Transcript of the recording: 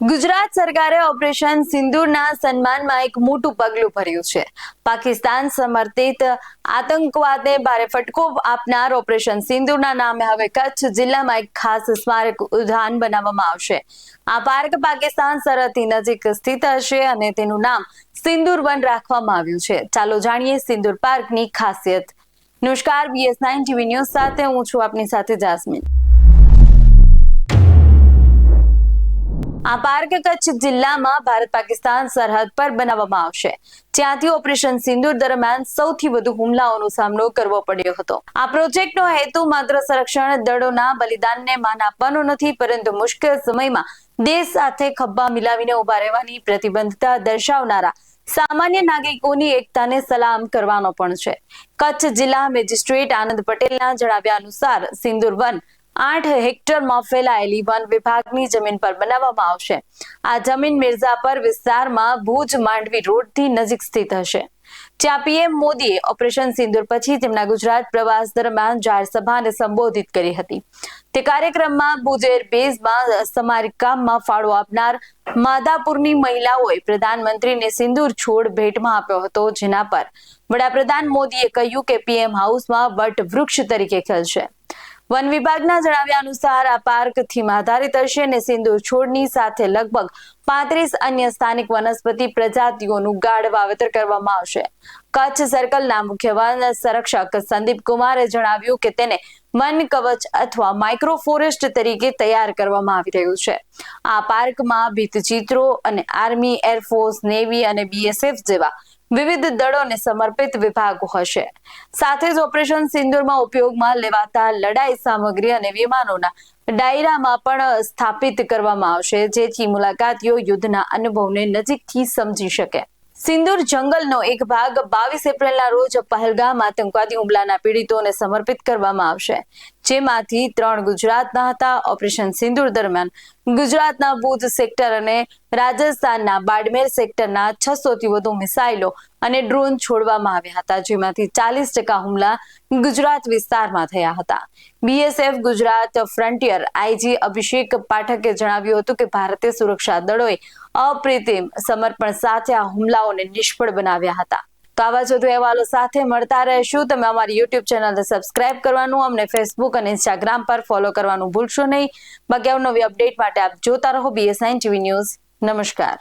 ગુજરાત સરકારે ઓપરેશન સિંદૂરના સન્માનમાં એક મોટું પગલું ભર્યું છે. પાકિસ્તાન સમર્થિત આતંકવાદને ભારે ફટકો આપનાર ઓપરેશન સિંદૂરના નામે હવે કચ્છ જિલ્લામાં એક ખાસ સ્મારક ઉદ્યાન બનાવવામાં આવશે. આ પાર્ક પાકિસ્તાન સરહદની નજીક સ્થિત હશે અને તેનું નામ સિંદૂર વન રાખવામાં આવ્યું છે. ચાલો જાણીએ સિંદૂર પાર્કની ખાસિયત. નમસ્કાર, BS9 TV ન્યૂઝ સાથે હું છું આપની સાથે જાસ્મીન. આ પાર્ક કચ્છ જિલ્લામાં ભારત પાકિસ્તાન સરહદ પર બનાવવામાં આવશે, જ્યાંથી ઓપરેશન સિંદૂર દરમિયાન સૌથી વધુ હુમલાઓનો સામનો કરવો પડ્યો હતો. આ પ્રોજેક્ટનો હેતુ માત્ર સંરક્ષણ દળોના બલિદાનને માન આપવાનો નથી, પરંતુ મુશ્કેલ સમયમાં દેશ સાથે ખભા મિલાવીને ઉભા રહેવાની પ્રતિબદ્ધતા દર્શાવનારા સામાન્ય નાગરિકોની એકતાને સલામ કરવાનો પણ છે. કચ્છ જિલ્લા મેજિસ્ટ્રેટ આનંદ પટેલના જણાવ્યા અનુસાર સિંદૂર વન 8 હેક્ટરમાં ફેલાયેલી વન વિભાગની જમીન પર બનાવવામાં આવશે. આ જમીન મિર્ઝાપર વિસ્તારમાં ભુજ માંડવી રોડથી નજીક સ્થિત હશે, જ્યાં PM મોદીએ ઓપરેશન સિંદૂર પછી તેમના ગુજરાત પ્રવાસ દરમિયાન જાહેર સભાને સંબોધિત કરી હતી. તે કાર્યક્રમમાં ભુજ એરબેઝમાં સમારકામમાં ફાળો આપનાર માધાપુરની મહિલાઓએ પ્રધાનમંત્રીને સિંદૂર છોડ ભેટમાં આપ્યો હતો, જેના પર વડાપ્રધાન મોદીએ કહ્યું કે PM હાઉસમાં વટ વૃક્ષ તરીકે ખીલશે. વન વિભાગના જણાવ્યા અનુસાર આ પાર્ક થીમ આધારિત હશે અને સિંદૂર છોડની સાથે લગભગ 35 અન્ય સ્થાનિક વનસ્પતિ પ્રજાતિઓનું ગાઢ વાવેતર કરવામાં આવશે. કચ્છ સર્કલના મુખ્ય વન સંરક્ષક સંદીપ કુમારે જણાવ્યું કે તેને વન કવચ અથવા માઇક્રો ફોરેસ્ટ તરીકે તૈયાર કરવામાં આવી રહ્યું છે. આ પાર્કમાં ભીંતચિત્રો અને આર્મી, એરફોર્સ, નેવી અને BSF જેવા વિવિધ દળોને સમર્પિત વિભાગો હશે. સાથે જ ઓપરેશન સિંદૂરમાં ઉપયોગમાં લેવાતા લડાઈ સામગ્રી અને વિમાનોના ડાયરામાં પણ સ્થાપિત કરવામાં આવશે, જેથી મુલાકાતીઓ યુદ્ધના અનુભવને નજીકથી સમજી શકે. સિંદૂર જંગલનો એક ભાગ 22 એપ્રિલના રોજ પહેલગામ આતંકવાદી હુમલાના પીડિતોને સમર્પિત કરવામાં આવશે, જેમાંથી 3 ગુજરાતના હતા. ઓપરેશન સિંદૂર દરમિયાન ગુજરાતના ભુજ સેક્ટર અને રાજસ્થાનના બાડમેર સેક્ટરના 600થી વધુ મિસાઇલો અને ડ્રોન છોડવામાં આવ્યા હતા, જેમાંથી 40% હુમલા ગુજરાત વિસ્તારમાં થયા હતા. BSF ગુજરાત ફ્રન્ટિયર IG અભિષેક પાઠકે જણાવ્યું હતું કે ભારતીય સુરક્ષા દળોએ અપ્રતિમ સમર્પણ સાથે આ હુમલાઓને નિષ્ફળ બનાવ્યા હતા. તો આવા જ વધુ અહેવાલો સાથે મળતા રહેશું. તમે અમારી YouTube ચેનલને સબસ્ક્રાઇબ કરવાનું, અમને Facebook અને Instagram પર ફોલો કરવાનું ભૂલશો નહીં. બાકી નવી અપડેટ માટે આપ જોતા રહો BS9 TV ન્યૂઝ. નમસ્કાર.